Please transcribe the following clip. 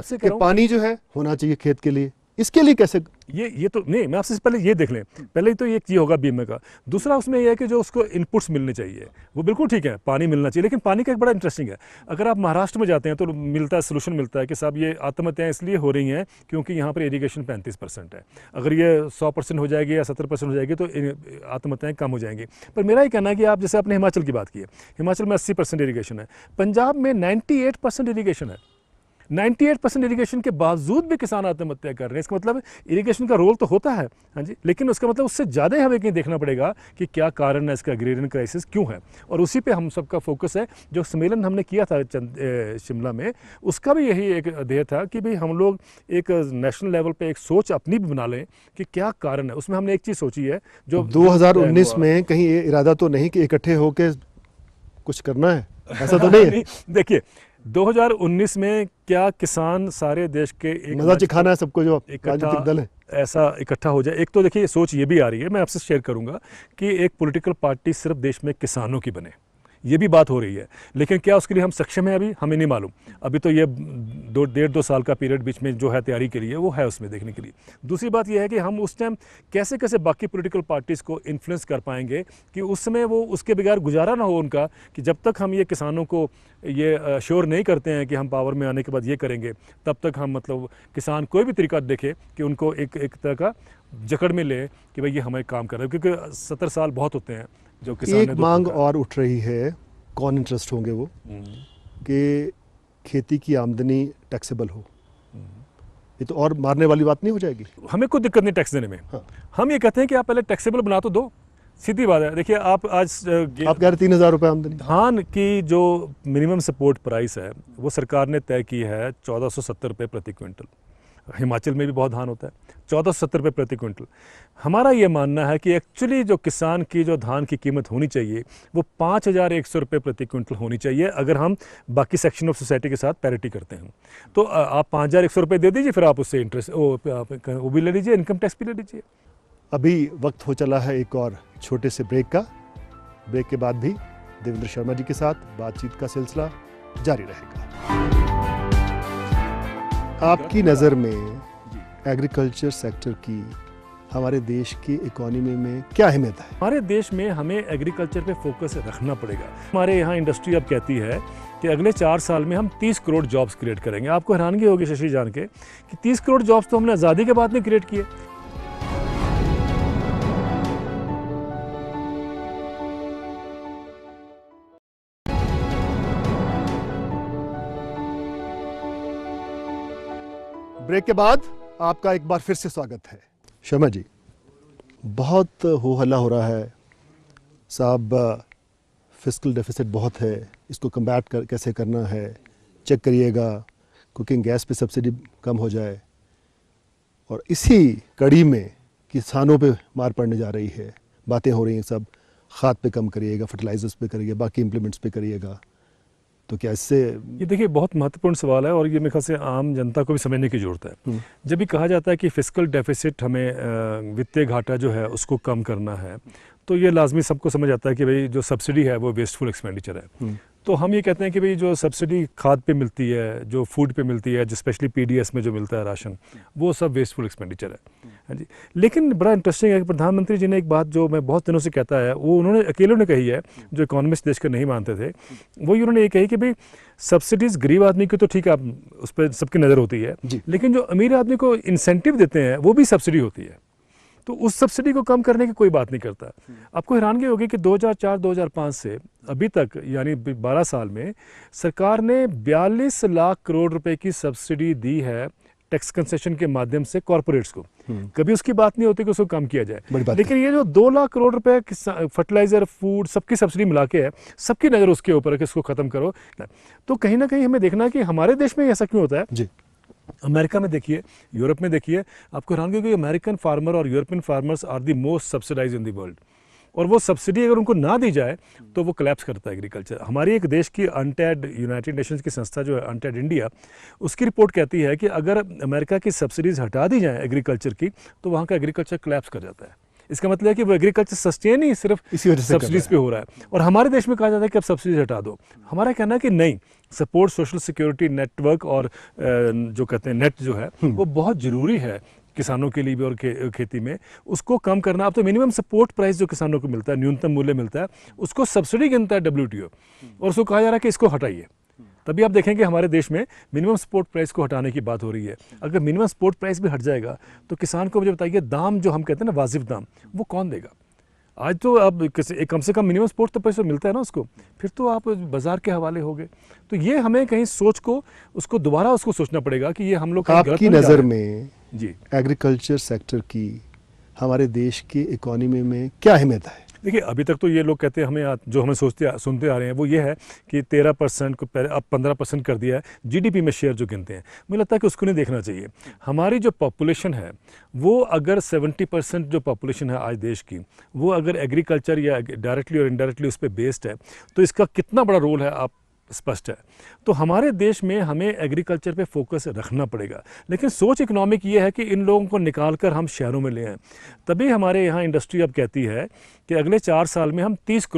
कि पानी जो है होना चाहिए खेत के लिए, इसके लिए कैसे? ये तो नहीं, मैं आपसे पहले ये देख लें, पहले तो ये होगा बीमे का। दूसरा उसमें यह है कि जो उसको इनपुट्स मिलने चाहिए वो बिल्कुल ठीक है, पानी मिलना चाहिए, लेकिन पानी का एक बड़ा इंटरेस्टिंग है। अगर आप महाराष्ट्र में जाते हैं तो मिलता है, सोल्यूशन मिलता है कि साहब ये आत्महत्याएं इसलिए हो रही हैं क्योंकि यहाँ पर इरीगेशन 35% है। अगर ये 100% हो जाएगी या 70% हो जाएगी तो आत्महत्याएं कम हो जाएंगी। पर मेरा ये कहना है कि आप जैसे आपने हिमाचल की बात की है, हिमाचल में 80% इरीगेशन है, पंजाब में 98% इरीगेशन है। 98% इरीगेशन के बावजूद भी किसान आत्महत्या कर रहे हैं। इसका मतलब इरीगेशन का रोल तो होता है, हाँ जी, लेकिन उसका मतलब उससे ज़्यादा हमें कहीं देखना पड़ेगा कि क्या कारण है इसका, एग्रेरियन क्राइसिस क्यों है, और उसी पे हम सबका फोकस है। जो सम्मेलन हमने किया था शिमला में, उसका भी यही एक ध्येय था कि भाई हम लोग एक नेशनल लेवल पे एक सोच अपनी भी बना लें कि क्या कारण है। उसमें हमने एक चीज़ सोची है, जो 2019 में कहीं ये इरादा तो नहीं कि इकट्ठे होकर कुछ करना है, ऐसा तो नहीं है? देखिए 2019 में क्या किसान सारे देश के एक मजा चिखाना है सबको जो राजनीतिक दल है, ऐसा इकट्ठा हो जाए। एक तो देखिए सोच ये भी आ रही है, मैं आपसे शेयर करूंगा कि एक पॉलिटिकल पार्टी सिर्फ देश में किसानों की बने, ये भी बात हो रही है, लेकिन क्या उसके लिए हम सक्षम हैं अभी हमें नहीं मालूम। अभी तो ये 1.5-2 साल का पीरियड बीच में जो है तैयारी के लिए वो है उसमें देखने के लिए। दूसरी बात यह है कि हम उस टाइम कैसे कैसे बाकी पॉलिटिकल पार्टीज़ को इन्फ्लुएंस कर पाएंगे कि उस समय वो उसके बगैर गुजारा ना हो उनका, कि जब तक हम ये किसानों को ये श्योर नहीं करते हैं कि हम पावर में आने के बाद ये करेंगे, तब तक हम मतलब किसान कोई भी तरीका देखे कि उनको एक तरह का जकड़ में ले कि भाई ये हमें काम कर रहे हैं, क्योंकि 70 साल बहुत होते हैं जो किसान। एक मांग और उठ रही है, कौन इंटरेस्ट होंगे वो, कि खेती की आमदनी टैक्सेबल हो। ये तो और मारने वाली बात नहीं हो जाएगी? हमें कोई दिक्कत नहीं टैक्स देने में। हाँ। हम ये कहते हैं कि आप पहले टैक्सेबल बना तो दो, सीधी बात है। देखिए आप आज आप कह रहे 3,000 रुपये आमदनी, धान की जो मिनिमम सपोर्ट प्राइस है वो सरकार ने तय की है 1470 रुपये प्रति क्विंटल। हिमाचल में भी बहुत धान होता है, 1470 रुपये प्रति क्विंटल। हमारा ये मानना है कि एक्चुअली जो किसान की जो धान की कीमत होनी चाहिए वो 5,100 रुपये प्रति क्विंटल होनी चाहिए, अगर हम बाकी सेक्शन ऑफ सोसाइटी के साथ पैरिटी करते हैं। तो आप 5,100 रुपये दे दीजिए, फिर आप उससे इंटरेस्ट वो भी ले लीजिए, इनकम टैक्स भी ले लीजिए। अभी वक्त हो चला है एक और छोटे से ब्रेक का। ब्रेक के बाद भी देवेंद्र शर्मा जी के साथ बातचीत का सिलसिला जारी रहेगा। आपकी नज़र में एग्रीकल्चर सेक्टर की हमारे देश की इकोनॉमी में क्या अहमियत है? हमारे देश में हमें एग्रीकल्चर पे फोकस रखना पड़ेगा। हमारे यहाँ इंडस्ट्री अब कहती है कि अगले 4 साल में हम 30 करोड़ जॉब्स क्रिएट करेंगे। आपको हैरानगी होगी शशि जान के कि 30 करोड़ जॉब्स तो हमने आज़ादी के बाद में क्रिएट किए। ब्रेक के बाद आपका एक बार फिर से स्वागत है। शर्मा जी, बहुत हो हल्ला हो रहा है साहब, फिस्कल डेफिसिट बहुत है, इसको कम्बैट कैसे करना है, चेक करिएगा कुकिंग गैस पे सब्सिडी कम हो जाए, और इसी कड़ी में किसानों पे मार पड़ने जा रही है। बातें हो रही हैं सब, खाद पे कम करिएगा, फर्टिलाइजर्स पे करिएगा, बाकी इम्प्लीमेंट्स पे करिएगा। तो क्या इससे, ये देखिए बहुत महत्वपूर्ण सवाल है और ये मेरे ख्याल से आम जनता को भी समझने की ज़रूरत है। जब भी कहा जाता है कि फिस्कल डेफिसिट, हमें वित्तीय घाटा जो है उसको कम करना है, तो ये लाजमी सबको समझ आता है कि भाई जो सब्सिडी है वो वेस्टफुल एक्सपेंडिचर है। तो हम ये कहते हैं कि भाई जो सब्सिडी खाद पे मिलती है, जो फूड पे मिलती है, जो स्पेशली पीडीएस में जो मिलता है राशन, वो सब वेस्टफुल एक्सपेंडिचर है। हाँ जी, लेकिन बड़ा इंटरेस्टिंग है कि प्रधानमंत्री जी ने एक बात जो मैं बहुत दिनों से कहता है, वो उन्होंने अकेले ने कही है, जो इकोनॉमिस्ट देश के नहीं मानते थे, वही उन्होंने ये कही कि भाई सब्सिडीज़ गरीब आदमी की तो ठीक है, उस पर सबकी नज़र होती है, लेकिन जो अमीर आदमी को इंसेंटिव देते हैं वो भी सब्सिडी होती है। तो उस सब्सिडी को कम करने की कोई बात नहीं करता। आपको हैरानगी होगी कि 2004-2005 से अभी तक यानी 12 साल में सरकार ने 42 लाख करोड़ रुपए की सब्सिडी दी है टैक्स कंसेशन के माध्यम से कॉर्पोरेट्स को। कभी उसकी बात नहीं होती कि उसको कम किया जाए, लेकिन ये जो 2 लाख करोड़ रुपए फर्टिलाइजर, फूड, सबकी सब्सिडी मिला के है, सबकी नज़र उसके ऊपर है कि इसको ख़त्म करो। तो कहीं ना कहीं हमें देखना है कि हमारे देश में ऐसा क्यों होता है जी। अमेरिका में देखिए, यूरोप में देखिए, आपको हैरान होगी कि अमेरिकन फार्मर और European farmers are the most subsidize in the world, और वो सब्सिडी अगर उनको ना दी जाए तो वो कोलैप्स करता है एग्रीकल्चर। हमारी एक देश की अनटेड, यूनाइटेड नेशंस की संस्था जो है अनटेड इंडिया, उसकी रिपोर्ट कहती है कि अगर अमेरिका की सब्सिडीज़ हटा दी जाए एग्रीकल्चर की, तो वहाँ का एग्रीकल्चर कोलैप्स कर जाता है। इसका मतलब है कि वो एग्रीकल्चर सस्टेन ही सिर्फ इसी वजह से सब्सिडीज़ पे हो रहा है। और हमारे देश में कहा जाता है कि अब सब्सिडीज हटा दो। हमारा कहना है कि नहीं, सपोर्ट सोशल सिक्योरिटी नेटवर्क और जो कहते हैं नेट जो है वो बहुत ज़रूरी है किसानों के लिए भी और खेती में। उसको कम करना, अब तो मिनिमम सपोर्ट प्राइस जो किसानों को मिलता है, न्यूनतम मूल्य मिलता है, उसको सब्सिडी गिनता है WTO, और उसको कहा जा रहा है कि इसको हटाइए। तभी आप देखेंगे हमारे देश में मिनिमम सपोर्ट प्राइस को हटाने की बात हो रही है। अगर मिनिमम सपोर्ट प्राइस भी हट जाएगा तो किसान को मुझे बताइए दाम जो हम कहते हैं ना वाजिब दाम, वो कौन देगा? आज तो अब कम से कम मिनिमम सपोर्ट तो पैसे मिलता है ना उसको, फिर तो आप बाजार के हवाले हो गए। तो ये हमें कहीं सोच को उसको दोबारा उसको सोचना पड़ेगा कि ये हम लोग आपकी नज़र में जी एग्रीकल्चर सेक्टर की हमारे देश की इकोनॉमी में क्या अहमियत है? देखिए, अभी तक तो ये लोग कहते हैं हमें, जो हमें सुनते आ रहे हैं वो ये है कि 13% को पहले अब 15% कर दिया है GDP में शेयर जो गिनते हैं। मुझे लगता है कि उसको नहीं देखना चाहिए। हमारी जो पॉपुलेशन है वो अगर 70% जो पॉपुलेशन है आज देश की, वो अगर एग्रीकल्चर या डायरेक्टली और इनडायरेक्टली उस पर बेस्ड है तो इसका कितना बड़ा रोल है आप स्पष्ट है। तो हमारे देश में हमें एग्रीकल्चर पे फोकस रखना पड़ेगा, लेकिन सोच इकोनॉमिक ये है कि इन लोगों को निकाल कर हम शहरों में ले आएँ। तभी हमारे यहाँ इंडस्ट्री अब कहती है कि अगले 4 साल में हम 30 करोड़